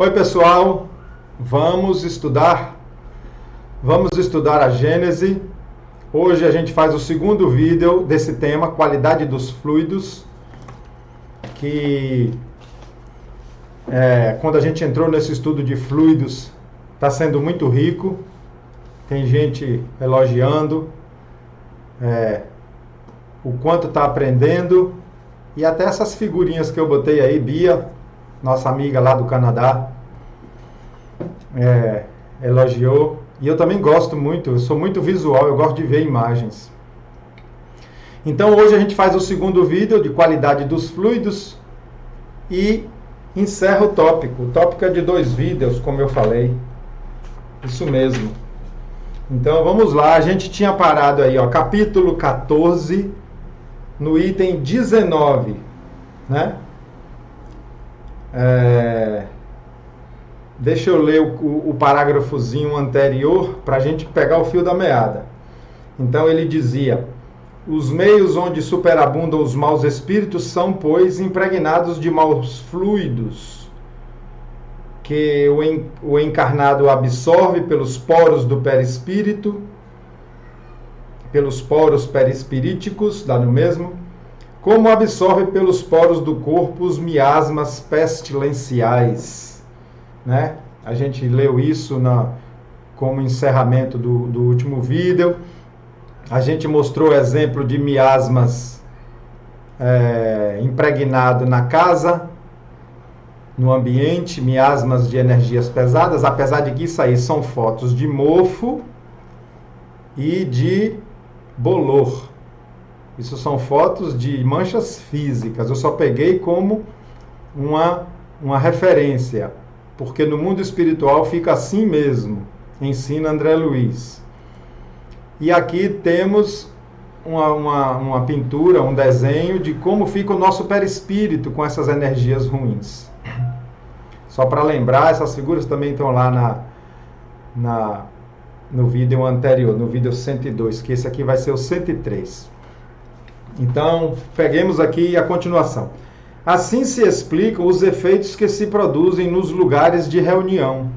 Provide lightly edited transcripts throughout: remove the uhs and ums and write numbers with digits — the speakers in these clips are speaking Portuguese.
Oi pessoal, vamos estudar a Gênese. Hoje a gente faz o segundo vídeo desse tema, qualidade dos fluidos, que quando a gente entrou nesse estudo de fluidos, está sendo muito rico, tem gente elogiando o quanto está aprendendo, e até essas figurinhas que eu botei aí, Bia, nossa amiga lá do Canadá, elogiou. E eu também gosto muito, eu sou muito visual, eu gosto de ver imagens. Então hoje a gente faz o segundo vídeo de qualidade dos fluidos e encerra o tópico. O tópico é de 2 vídeos, como eu falei. Isso mesmo. Então vamos lá, a gente tinha parado aí, ó, capítulo 14, no item 19, né? Deixa eu ler o parágrafozinho anterior para a gente pegar o fio da meada. Então ele dizia: os meios onde superabundam os maus espíritos são, pois, impregnados de maus fluidos, que o encarnado absorve pelos poros do perispírito, pelos poros perispiríticos, dá no mesmo, como absorve pelos poros do corpo os miasmas pestilenciais. Né? A gente leu isso como encerramento do último vídeo. A gente mostrou exemplo de miasmas impregnado na casa, no ambiente, miasmas de energias pesadas, apesar de que isso aí são fotos de mofo e de bolor. Isso são fotos de manchas físicas. Eu só peguei como uma referência, porque no mundo espiritual fica assim mesmo, ensina André Luiz. E aqui temos uma pintura, um desenho de como fica o nosso perispírito com essas energias ruins. Só para lembrar, essas figuras também estão lá no vídeo anterior, no vídeo 102, que esse aqui vai ser o 103. Então, peguemos aqui a continuação. Assim se explicam os efeitos que se produzem nos lugares de reunião.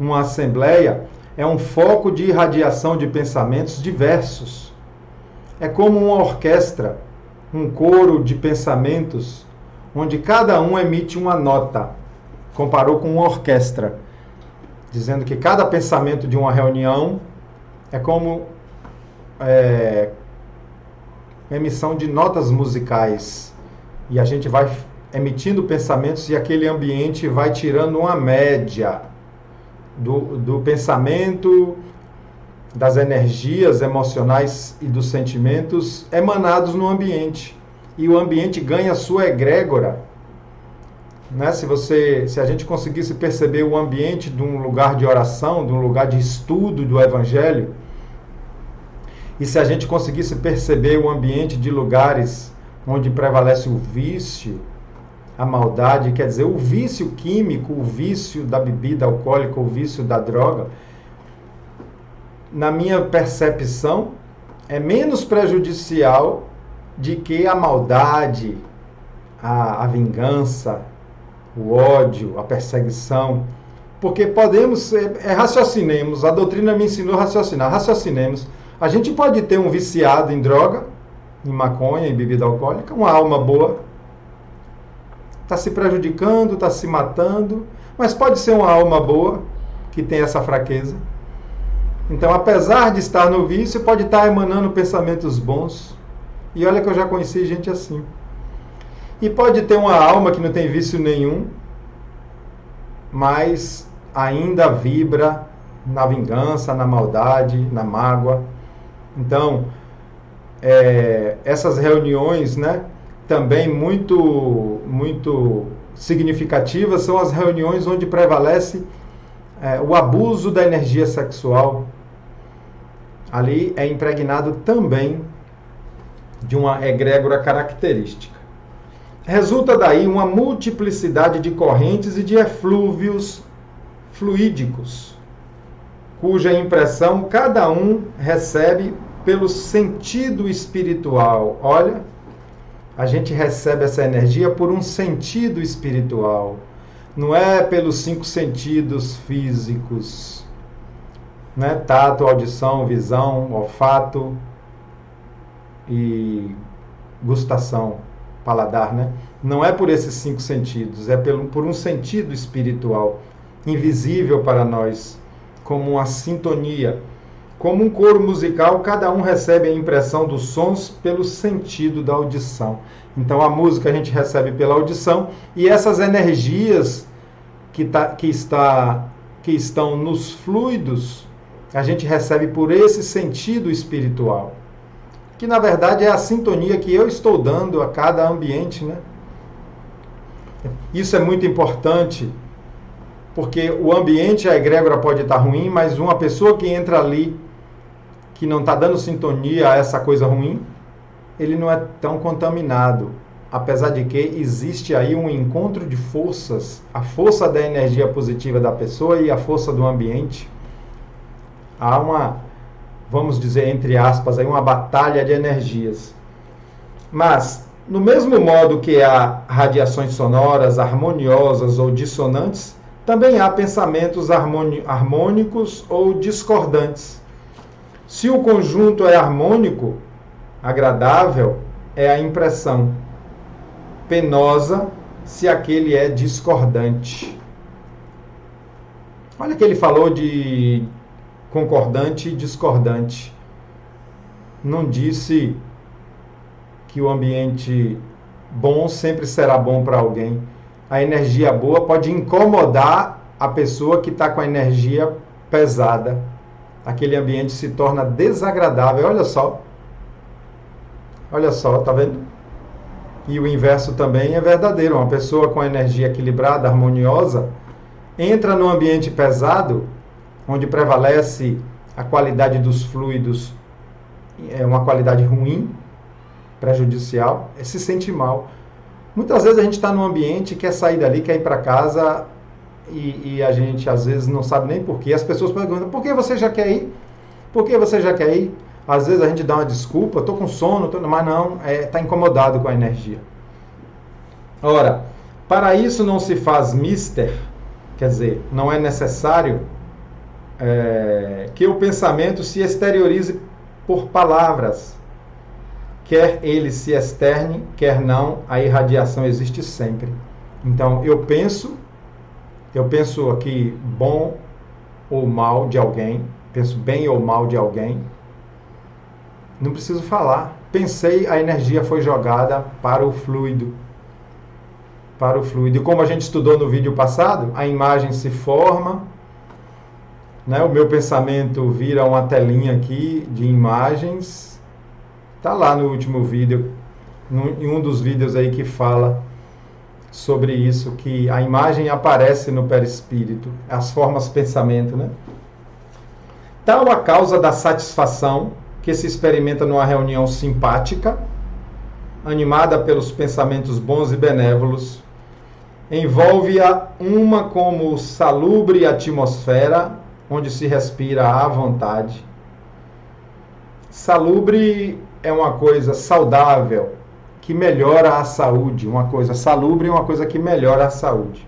Uma assembleia é um foco de irradiação de pensamentos diversos. É como uma orquestra, um coro de pensamentos, onde cada um emite uma nota. Comparou com uma orquestra, dizendo que cada pensamento de uma reunião é como emissão de notas musicais. E a gente vai emitindo pensamentos e aquele ambiente vai tirando uma média do pensamento, das energias emocionais e dos sentimentos emanados no ambiente. E o ambiente ganha sua egrégora. Né? Se a gente conseguisse perceber o ambiente de um lugar de oração, de um lugar de estudo do Evangelho, e se a gente conseguisse perceber o ambiente de lugares onde prevalece o vício, a maldade, quer dizer, o vício químico, o vício da bebida alcoólica, o vício da droga, na minha percepção, é menos prejudicial de que a maldade, a vingança, o ódio, a perseguição. Porque podemos, raciocinemos, a doutrina me ensinou a raciocinar, raciocinemos. A gente pode ter um viciado em droga, em maconha, em bebida alcoólica, uma alma boa, está se prejudicando, está se matando, mas pode ser uma alma boa que tem essa fraqueza. Então, apesar de estar no vício, pode estar emanando pensamentos bons. E olha que eu já conheci gente assim. E pode ter uma alma que não tem vício nenhum, mas ainda vibra na vingança, na maldade, na mágoa. Então, essas reuniões, né, também muito significativas, são as reuniões onde prevalece o abuso da energia sexual. Ali é impregnado também de uma egrégora característica. Resulta daí uma multiplicidade de correntes e de eflúvios fluídicos, cuja impressão cada um recebe pelo sentido espiritual. Olha, a gente recebe essa energia por um sentido espiritual. não é pelos 5 sentidos físicos, né? Tato, audição, visão, olfato e gustação, paladar, né? Não é por esses 5 sentidos, é por um sentido espiritual, invisível para nós, como uma sintonia. Como um coro musical, cada um recebe a impressão dos sons pelo sentido da audição. Então a música a gente recebe pela audição, e essas energias que estão nos fluidos, a gente recebe por esse sentido espiritual, que na verdade é a sintonia que eu estou dando a cada ambiente, né? Isso é muito importante, porque o ambiente, a egrégora pode estar ruim, mas uma pessoa que entra ali, que não está dando sintonia a essa coisa ruim, ele não é tão contaminado. Apesar de que existe aí um encontro de forças, a força da energia positiva da pessoa e a força do ambiente. Há uma, vamos dizer, entre aspas, aí uma batalha de energias. Mas, no mesmo modo que há radiações sonoras, harmoniosas ou dissonantes, também há pensamentos harmônicos ou discordantes. Se o conjunto é harmônico, agradável, é a impressão. Penosa, se aquele é discordante. Olha que ele falou de concordante e discordante. Não disse que o ambiente bom sempre será bom para alguém. A energia boa pode incomodar a pessoa que está com a energia pesada. Aquele ambiente se torna desagradável. Olha só, tá vendo? E o inverso também é verdadeiro. Uma pessoa com a energia equilibrada, harmoniosa, entra no ambiente pesado, onde prevalece a qualidade dos fluidos, é uma qualidade ruim, prejudicial, se sente mal. Muitas vezes a gente está num ambiente, quer sair dali, quer ir para casa, e a gente às vezes não sabe nem porquê. As pessoas perguntam, por que você já quer ir? Por que você já quer ir? Às vezes a gente dá uma desculpa, estou com sono, mas não, está incomodado com a energia. Ora, para isso não se faz mister, quer dizer, não é necessário que o pensamento se exteriorize por palavras. Quer ele se externe, quer não, a irradiação existe sempre. Então, eu penso aqui bom ou mal de alguém, penso bem ou mal de alguém, não preciso falar. Pensei, a energia foi jogada para o fluido. Para o fluido. E como a gente estudou no vídeo passado, a imagem se forma, né? O meu pensamento vira uma telinha aqui de imagens. Está lá no último vídeo, em um dos vídeos aí que fala sobre isso, que a imagem aparece no perispírito, as formas pensamento, né? Tal a causa da satisfação que se experimenta numa reunião simpática, animada pelos pensamentos bons e benévolos, envolve-a uma como salubre atmosfera, onde se respira à vontade. Salubre é uma coisa saudável, que melhora a saúde. Uma coisa salubre é uma coisa que melhora a saúde.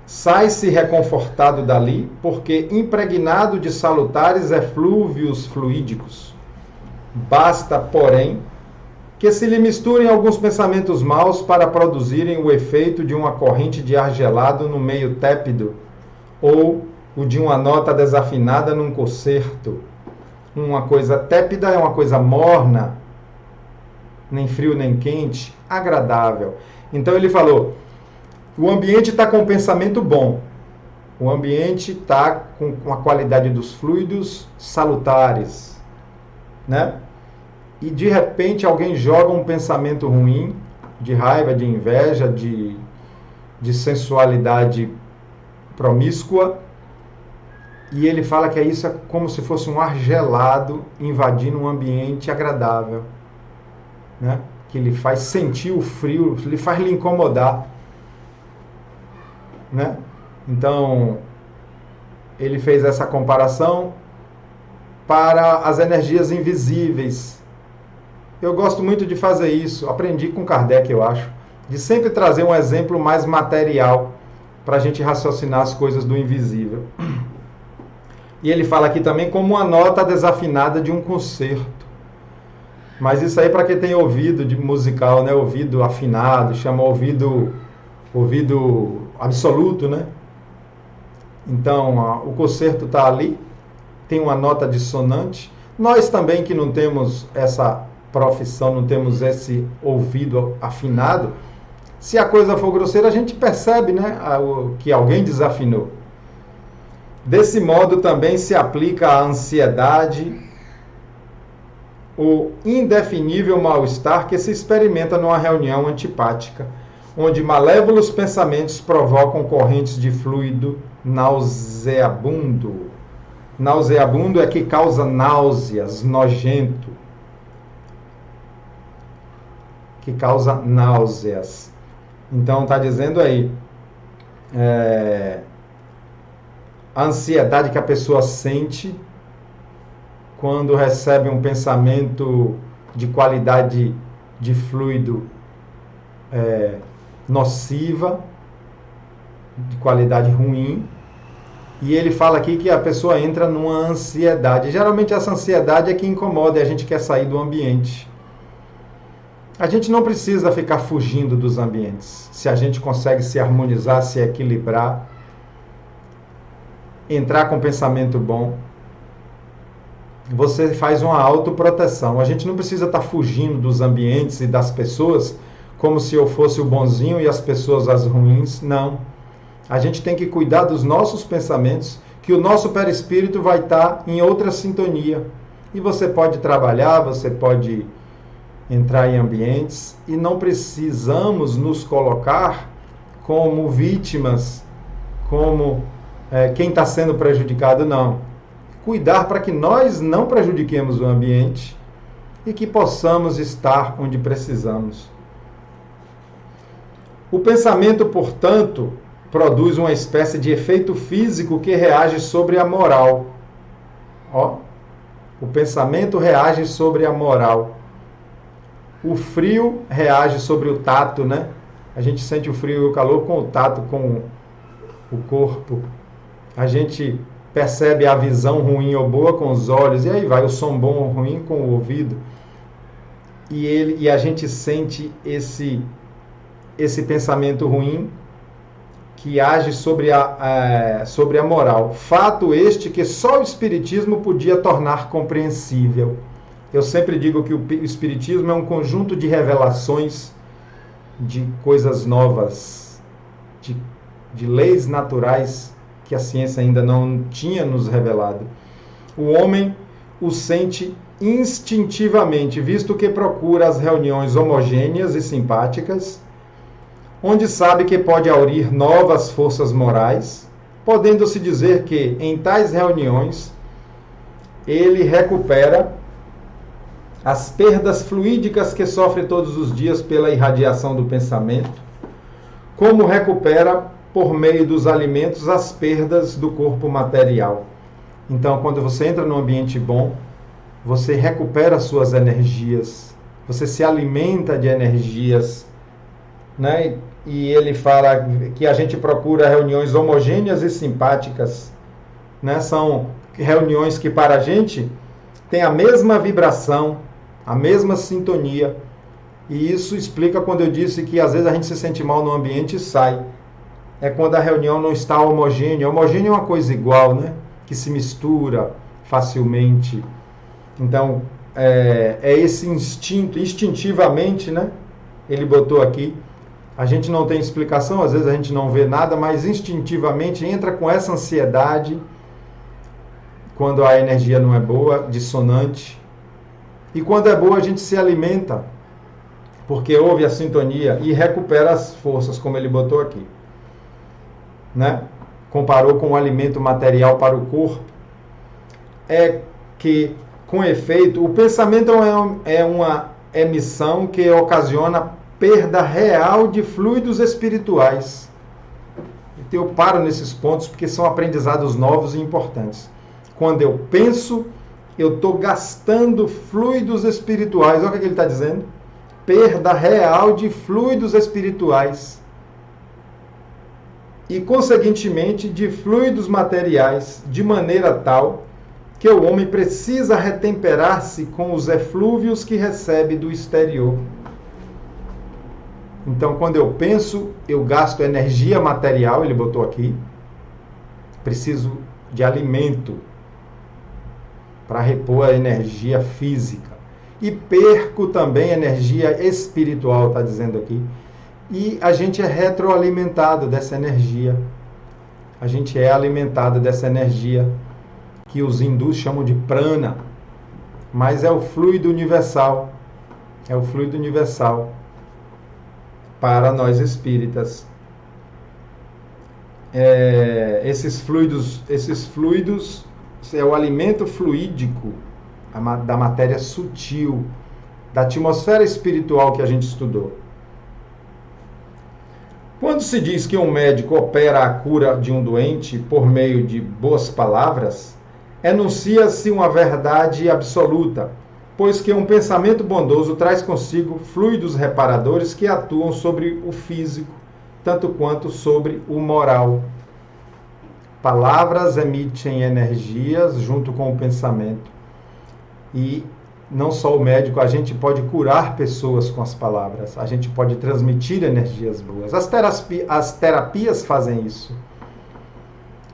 Sai-se reconfortado dali, porque impregnado de salutares eflúvios fluídicos. Basta, porém, que se lhe misturem alguns pensamentos maus para produzirem o efeito de uma corrente de ar gelado no meio tépido, ou o de uma nota desafinada num concerto. Uma coisa tépida é uma coisa morna, nem frio nem quente, agradável. Então ele falou, o ambiente está com um pensamento bom, o ambiente está com a qualidade dos fluidos salutares, né? E de repente alguém joga um pensamento ruim, de raiva, de inveja, de sensualidade promíscua, e ele fala que isso é como se fosse um ar gelado invadindo um ambiente agradável, né? Que lhe faz sentir o frio, lhe faz lhe incomodar, né? Então, ele fez essa comparação para as energias invisíveis. Eu gosto muito de fazer isso, aprendi com Kardec, eu acho. de sempre trazer um exemplo mais material para a gente raciocinar as coisas do invisível. E ele fala aqui também como uma nota desafinada de um concerto. Mas isso aí para quem tem ouvido de musical, né? Ouvido afinado, chama ouvido absoluto, né? Então, o concerto está ali, tem uma nota dissonante. Nós também que não temos essa profissão, não temos esse ouvido afinado, se a coisa for grosseira, a gente percebe, né, que alguém desafinou. Desse modo também se aplica a ansiedade, o indefinível mal-estar que se experimenta numa reunião antipática, onde malévolos pensamentos provocam correntes de fluido nauseabundo. Nauseabundo é que causa náuseas, nojento. Que causa náuseas. Então está dizendo aí, a ansiedade que a pessoa sente quando recebe um pensamento de qualidade de fluido nociva, de qualidade ruim. E ele fala aqui que a pessoa entra numa ansiedade. Geralmente essa ansiedade é que incomoda e a gente quer sair do ambiente. A gente não precisa ficar fugindo dos ambientes. Se a gente consegue se harmonizar, se equilibrar, entrar com pensamento bom, você faz uma autoproteção. A gente não precisa estar fugindo dos ambientes e das pessoas como se eu fosse o bonzinho e as pessoas as ruins. Não. A gente tem que cuidar dos nossos pensamentos, que o nosso perispírito vai estar em outra sintonia. E você pode trabalhar, você pode entrar em ambientes e não precisamos nos colocar como vítimas, como quem está sendo prejudicado, não. Cuidar para que nós não prejudiquemos o ambiente e que possamos estar onde precisamos. O pensamento, portanto, produz uma espécie de efeito físico que reage sobre a moral. O pensamento reage sobre a moral. O frio reage sobre o tato, né? A gente sente o frio e o calor com o tato, com o corpo. A gente percebe a visão ruim ou boa com os olhos, e aí vai o som bom ou ruim com o ouvido. E a gente sente esse pensamento ruim que age sobre a moral. Fato este que só o Espiritismo podia tornar compreensível. Eu sempre digo que o Espiritismo é um conjunto de revelações, de coisas novas, de leis naturais que a ciência ainda não tinha nos revelado. O homem o sente instintivamente, visto que procura as reuniões homogêneas e simpáticas, onde sabe que pode aurir novas forças morais, podendo-se dizer que, em tais reuniões, ele recupera as perdas fluídicas que sofre todos os dias pela irradiação do pensamento, como recupera, por meio dos alimentos, as perdas do corpo material. Então, quando você entra num ambiente bom, você recupera suas energias, você se alimenta de energias, né? E ele fala que a gente procura reuniões homogêneas e simpáticas, né? São reuniões que para a gente tem a mesma vibração, a mesma sintonia. E isso explica quando eu disse que às vezes a gente se sente mal no ambiente e sai. É quando a reunião não está homogênea. Homogênea é uma coisa igual, né? Que se mistura facilmente. Então, é esse instinto, instintivamente, né? Ele botou aqui. A gente não tem explicação, às vezes a gente não vê nada, mas instintivamente entra com essa ansiedade quando a energia não é boa, dissonante. E quando é boa, a gente se alimenta, porque houve a sintonia e recupera as forças, como ele botou aqui, né? Comparou com o alimento material para o corpo. É que, com efeito, o pensamento é uma emissão que ocasiona perda real de fluidos espirituais. Então, eu paro nesses pontos porque são aprendizados novos e importantes. Quando eu penso, eu estou gastando fluidos espirituais. Olha o que ele está dizendo. perda real de fluidos espirituais e, conseguintemente, de fluidos materiais, de maneira tal que o homem precisa retemperar-se com os eflúvios que recebe do exterior. Então, quando eu penso, eu gasto energia material, ele botou aqui, preciso de alimento para repor a energia física. E perco também energia espiritual, está dizendo aqui. E a gente é retroalimentado dessa energia. A gente é alimentado dessa energia que os hindus chamam de prana. Mas é o fluido universal. É o fluido universal para nós espíritas. Esses fluidos é o alimento fluídico da matéria sutil, da atmosfera espiritual que a gente estudou. Quando se diz que um médico opera a cura de um doente por meio de boas palavras, enuncia-se uma verdade absoluta, pois que um pensamento bondoso traz consigo fluidos reparadores que atuam sobre o físico, tanto quanto sobre o moral. Palavras emitem energias junto com o pensamento. E não só o médico, a gente pode curar pessoas com as palavras. A gente pode transmitir energias boas. As terapias fazem isso.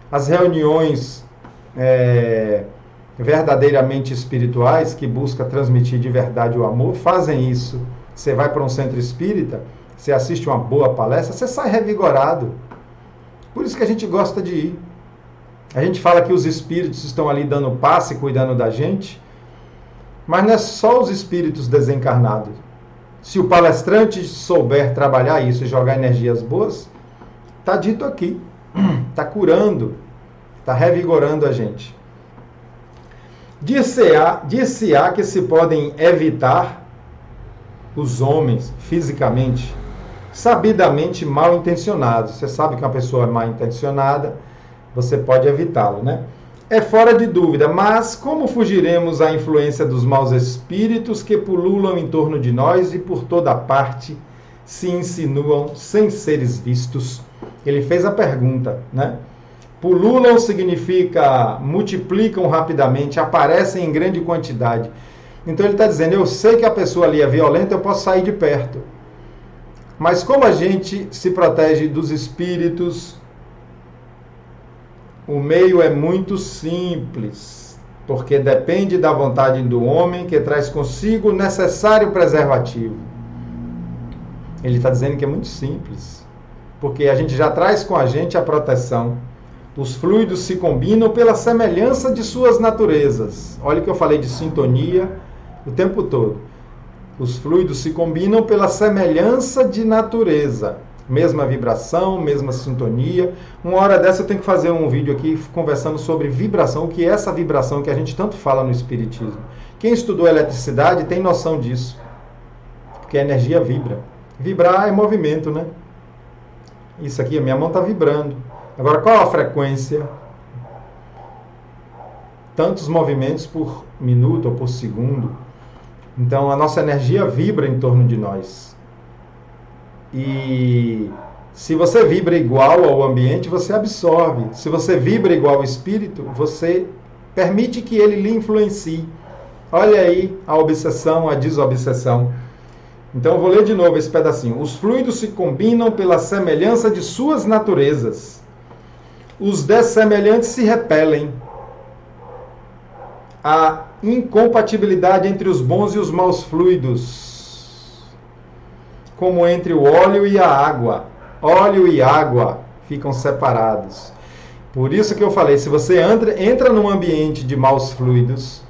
As reuniões verdadeiramente espirituais, que buscam transmitir de verdade o amor, fazem isso. Você vai para um centro espírita, você assiste uma boa palestra, você sai revigorado. Por isso que a gente gosta de ir. A gente fala que os espíritos estão ali dando passe, cuidando da gente, mas não é só os espíritos desencarnados. Se o palestrante souber trabalhar isso e jogar energias boas, está dito aqui, está curando, está revigorando a gente. Dir-se-á que se podem evitar os homens fisicamente, sabidamente mal intencionados. Você sabe que uma pessoa é mal intencionada, você pode evitá-lo, né? É fora de dúvida, mas como fugiremos à influência dos maus espíritos que pululam em torno de nós e por toda parte se insinuam sem seres vistos? Ele fez a pergunta, né? Pululam significa multiplicam rapidamente, aparecem em grande quantidade. Então ele está dizendo, eu sei que a pessoa ali é violenta, eu posso sair de perto. Mas como a gente se protege dos espíritos? O meio é muito simples, porque depende da vontade do homem que traz consigo o necessário preservativo. Ele está dizendo que é muito simples, porque a gente já traz com a gente a proteção. Os fluidos se combinam pela semelhança de suas naturezas. Olha que eu falei de sintonia o tempo todo. Os fluidos se combinam pela semelhança de natureza. Mesma vibração, mesma sintonia. Uma hora dessa eu tenho que fazer um vídeo aqui conversando sobre vibração, o que é essa vibração que a gente tanto fala no Espiritismo. Quem estudou eletricidade tem noção disso, porque a energia vibra. Vibrar é movimento, né? Isso aqui, a minha mão está vibrando. Agora, qual a frequência? Tantos movimentos por minuto ou por segundo. Então, a nossa energia vibra em torno de nós. E se você vibra igual ao ambiente, você absorve. Se você vibra igual ao espírito, você permite que ele lhe influencie. Olha aí a obsessão, a desobsessão. Então eu vou ler de novo esse pedacinho. Os fluidos se combinam pela semelhança de suas naturezas. Os dessemelhantes se repelem. A incompatibilidade entre os bons e os maus fluidos, como entre o óleo e a água. Óleo e água ficam separados. Por isso que eu falei, se você entra num ambiente de maus fluidos,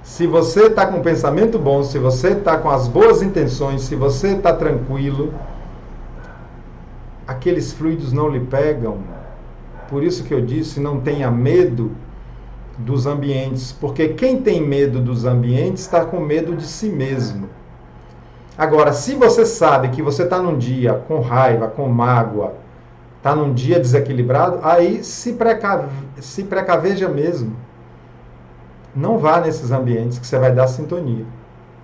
se você está com um pensamento bom, se você está com as boas intenções, se você está tranquilo, aqueles fluidos não lhe pegam. Por isso que eu disse, não tenha medo dos ambientes, porque quem tem medo dos ambientes está com medo de si mesmo. Agora, se você sabe que você está num dia com raiva, com mágoa, está num dia desequilibrado, aí se precaveja mesmo. Não vá nesses ambientes que você vai dar sintonia.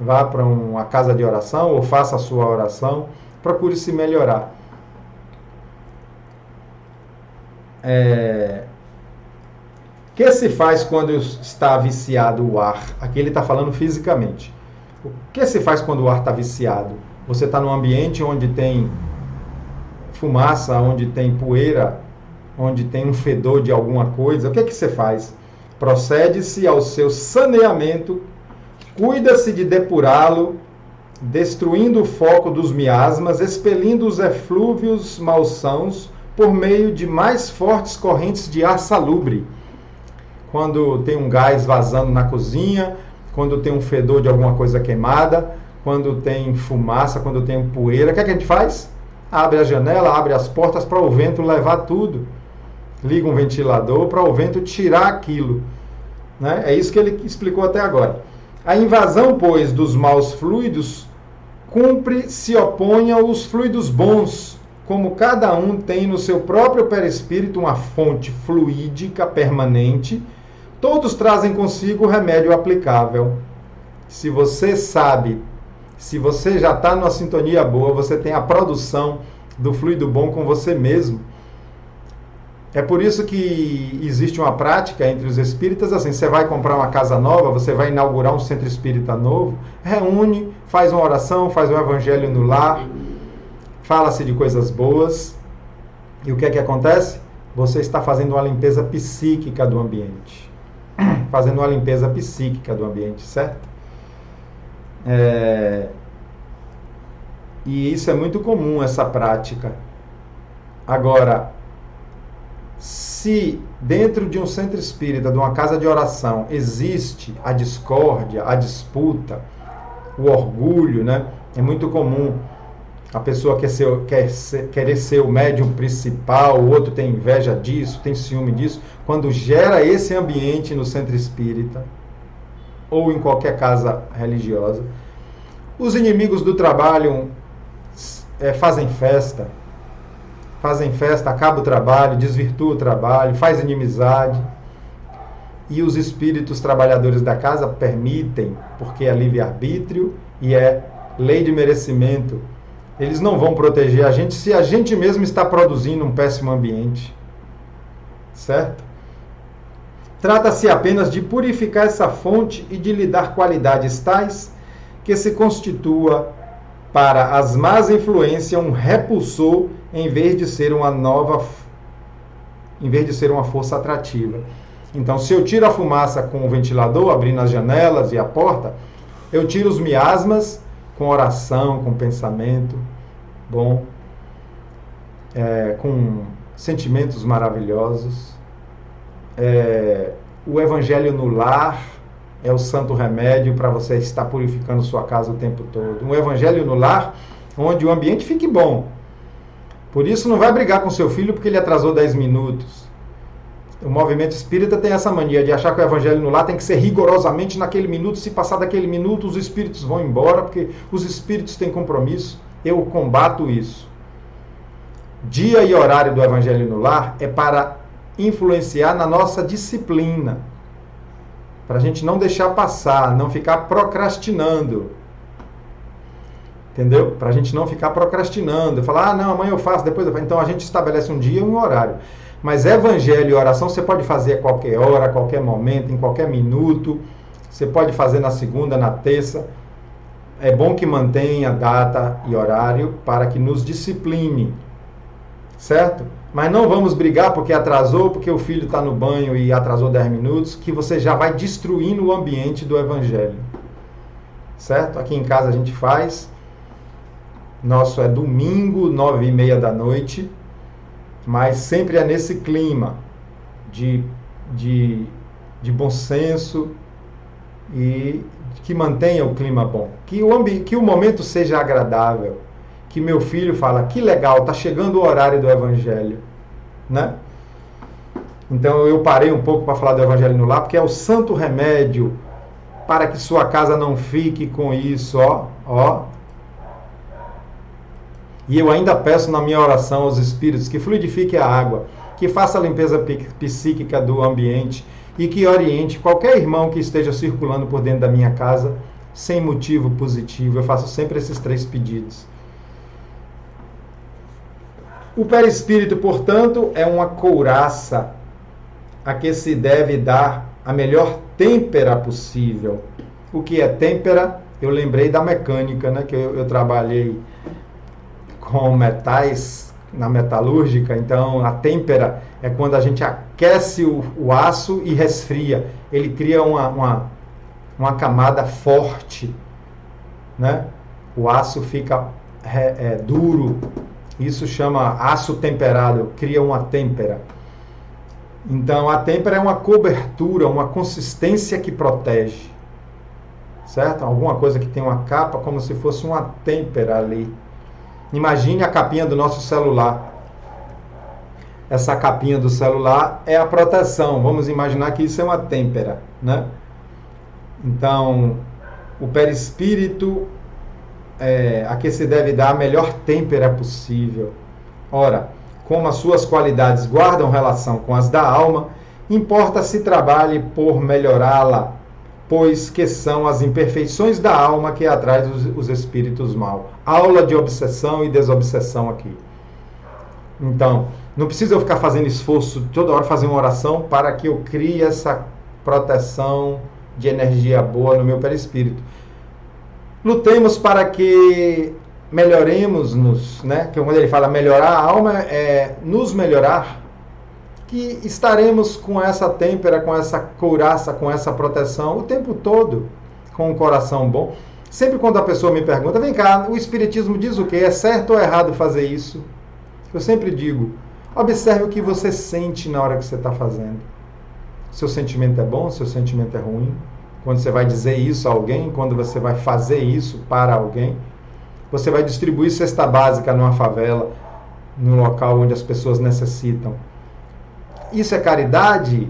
vá para uma casa de oração ou faça a sua oração, procure se melhorar. O que se faz quando está viciado o ar? Aqui ele está falando fisicamente. O que se faz quando o ar está viciado? Você está num ambiente onde tem fumaça, onde tem poeira, onde tem um fedor de alguma coisa. O que você faz? Procede-se ao seu saneamento, cuida-se de depurá-lo, destruindo o foco dos miasmas, expelindo os eflúvios malsãos por meio de mais fortes correntes de ar salubre. Quando tem um gás vazando na cozinha, quando tem um fedor de alguma coisa queimada, quando tem fumaça, quando tem poeira, o que a gente faz? Abre a janela, abre as portas para o vento levar tudo. Liga um ventilador para o vento tirar aquilo. Né? É isso que ele explicou até agora. A invasão, pois, dos maus fluidos, cumpre se oponha aos fluidos bons, como cada um tem no seu próprio perispírito uma fonte fluídica permanente, todos trazem consigo o remédio aplicável. Se você sabe, se você já está numa sintonia boa, você tem a produção do fluido bom com você mesmo. É por isso que existe uma prática entre os espíritas, assim, você vai comprar uma casa nova, você vai inaugurar um centro espírita novo, reúne, faz uma oração, faz um evangelho no lar, fala-se de coisas boas, e o que é que acontece? Você está fazendo uma limpeza psíquica do ambiente. Fazendo uma limpeza psíquica do ambiente, certo? E isso é muito comum, essa prática. Agora, se dentro de um centro espírita, de uma casa de oração, existe a discórdia, a disputa, o orgulho, né? É muito comum a pessoa querer ser o médium principal, o outro tem inveja disso, tem ciúme disso. Quando gera esse ambiente no centro espírita, ou em qualquer casa religiosa, os inimigos do trabalho fazem festa, acaba o trabalho, desvirtua o trabalho, faz inimizade. E os espíritos trabalhadores da casa permitem, porque é livre-arbítrio e é lei de merecimento. Eles não vão proteger a gente se a gente mesmo está produzindo um péssimo ambiente. Certo? Trata-se apenas de purificar essa fonte e de lhe dar qualidades tais que se constitua para as más influências um repulsor em vez de ser uma força atrativa. Então, se eu tiro a fumaça com o ventilador, abrindo as janelas e a porta, eu tiro os miasmas com oração, com pensamento bom, com sentimentos maravilhosos. O evangelho no lar é o santo remédio para você estar purificando sua casa o tempo todo. Um evangelho no lar onde o ambiente fique bom. Por isso não vai brigar com seu filho porque ele atrasou 10 minutos. O movimento espírita tem essa mania de achar que o evangelho no lar tem que ser rigorosamente naquele minuto. Se passar daquele minuto, os espíritos vão embora, porque os espíritos têm compromisso. Eu combato isso. Dia e horário do evangelho no lar é para influenciar na nossa disciplina. Para a gente não deixar passar, não ficar procrastinando. Entendeu? Para a gente não ficar procrastinando. Falar, não, amanhã eu faço, depois eu faço. Então a gente estabelece um dia e um horário. Mas evangelho e oração você pode fazer a qualquer hora, a qualquer momento, em qualquer minuto. Você pode fazer na segunda, na terça. É bom que mantenha data e horário para que nos discipline. Certo? Mas não vamos brigar porque atrasou, porque o filho está no banho e atrasou 10 minutos, que você já vai destruindo o ambiente do evangelho. Certo? Aqui em casa a gente faz. Nosso é domingo, 9h30 da noite. Mas sempre é nesse clima de bom senso e que mantenha o clima bom. Que o momento seja agradável. Que meu filho fala, que legal, está chegando o horário do evangelho. Né? Então eu parei um pouco para falar do evangelho no lar, porque é o santo remédio para que sua casa não fique com isso, ó. E eu ainda peço na minha oração aos espíritos que fluidifique a água, que faça a limpeza psíquica do ambiente e que oriente qualquer irmão que esteja circulando por dentro da minha casa sem motivo positivo. Eu faço sempre esses 3 pedidos. O perispírito, portanto, é uma couraça a que se deve dar a melhor têmpera possível. O que é têmpera? Eu lembrei da mecânica, né? Que eu trabalhei com metais na metalúrgica. Então, a têmpera é quando a gente aquece o aço e resfria. Ele cria uma camada forte, né? O aço fica duro. Isso chama aço temperado, cria uma têmpera. Então, a têmpera é uma cobertura, uma consistência que protege. Certo? Alguma coisa que tem uma capa, como se fosse uma têmpera ali. Imagine a capinha do nosso celular. Essa capinha do celular é a proteção. Vamos imaginar que isso é uma têmpera, né? Então, o perispírito a que se deve dar a melhor têmpera possível. Ora, como as suas qualidades guardam relação com as da alma, importa se trabalhe por melhorá-la, pois que são as imperfeições da alma que atrai os espíritos maus. Aula de obsessão e desobsessão aqui. Então, não precisa eu ficar fazendo esforço toda hora fazer uma oração para que eu crie essa proteção de energia boa no meu perispírito. Lutemos para que melhoremos-nos, né? Que quando ele fala melhorar a alma, é nos melhorar, que estaremos com essa têmpera, com essa couraça, com essa proteção o tempo todo, com um coração bom. Sempre quando a pessoa me pergunta, vem cá, o Espiritismo diz o quê? É certo ou errado fazer isso? Eu sempre digo, observe o que você sente na hora que você está fazendo. Seu sentimento é bom, seu sentimento é ruim? Quando você vai dizer isso a alguém, quando você vai fazer isso para alguém, você vai distribuir cesta básica numa favela, num local onde as pessoas necessitam. Isso é caridade?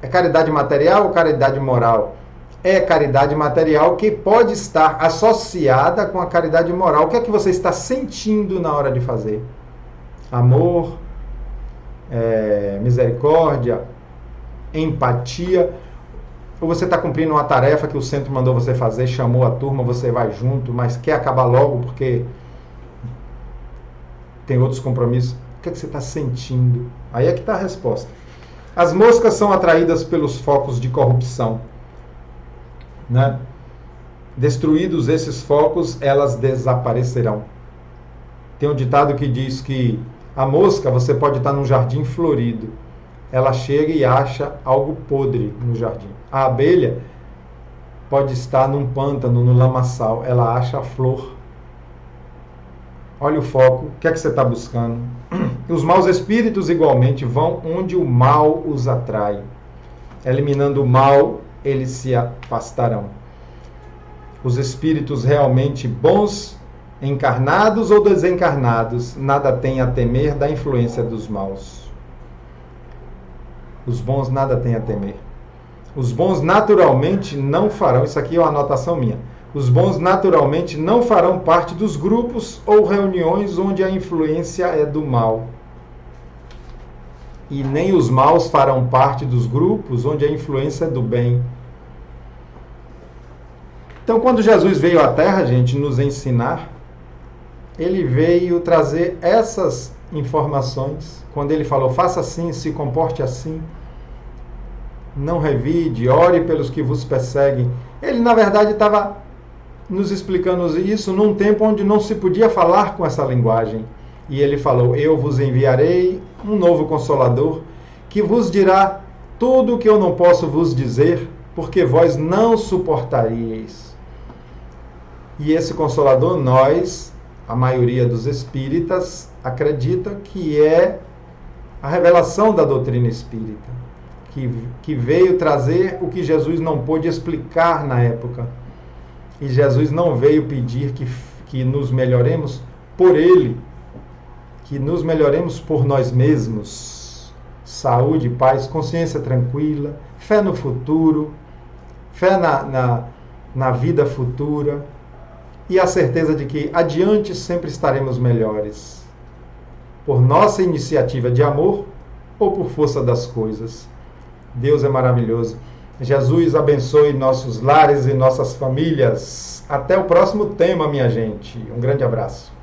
É caridade material ou caridade moral? É caridade material que pode estar associada com a caridade moral. O que é que você está sentindo na hora de fazer? Amor, misericórdia, empatia. Ou você está cumprindo uma tarefa que o centro mandou você fazer, chamou a turma, você vai junto, mas quer acabar logo porque tem outros compromissos. O que é que você está sentindo? Aí é que está a resposta. As moscas são atraídas pelos focos de corrupção, né? Destruídos esses focos, elas desaparecerão. Tem um ditado que diz que a mosca, você pode estar num jardim florido, ela chega e acha algo podre no jardim. A abelha pode estar num pântano, no lamaçal, ela acha a flor. Olha o foco, o que é que você está buscando? Os maus espíritos igualmente vão onde o mal os atrai. Eliminando o mal, eles se afastarão. Os espíritos realmente bons, encarnados ou desencarnados, nada têm a temer da influência dos maus. Os bons nada têm a temer. Os bons naturalmente não farão, isso aqui é uma anotação minha, os bons naturalmente não farão parte dos grupos ou reuniões onde a influência é do mal. E nem os maus farão parte dos grupos onde a influência é do bem. Então, quando Jesus veio à Terra, gente, nos ensinar, ele veio trazer essas informações. Quando ele falou, faça assim, se comporte assim, não revide, ore pelos que vos perseguem. Ele, na verdade, estava nos explicando isso num tempo onde não se podia falar com essa linguagem. E ele falou, eu vos enviarei um novo Consolador, que vos dirá tudo o que eu não posso vos dizer, porque vós não suportaríeis. E esse Consolador, nós, a maioria dos espíritas, acredita que é a revelação da doutrina espírita, que veio trazer o que Jesus não pôde explicar na época. E Jesus não veio pedir que nos melhoremos por Ele, que nos melhoremos por nós mesmos. Saúde, paz, consciência tranquila, fé no futuro, fé na vida futura e a certeza de que adiante sempre estaremos melhores, por nossa iniciativa de amor ou por força das coisas. Deus é maravilhoso. Jesus abençoe nossos lares e nossas famílias. Até o próximo tema, minha gente. Um grande abraço.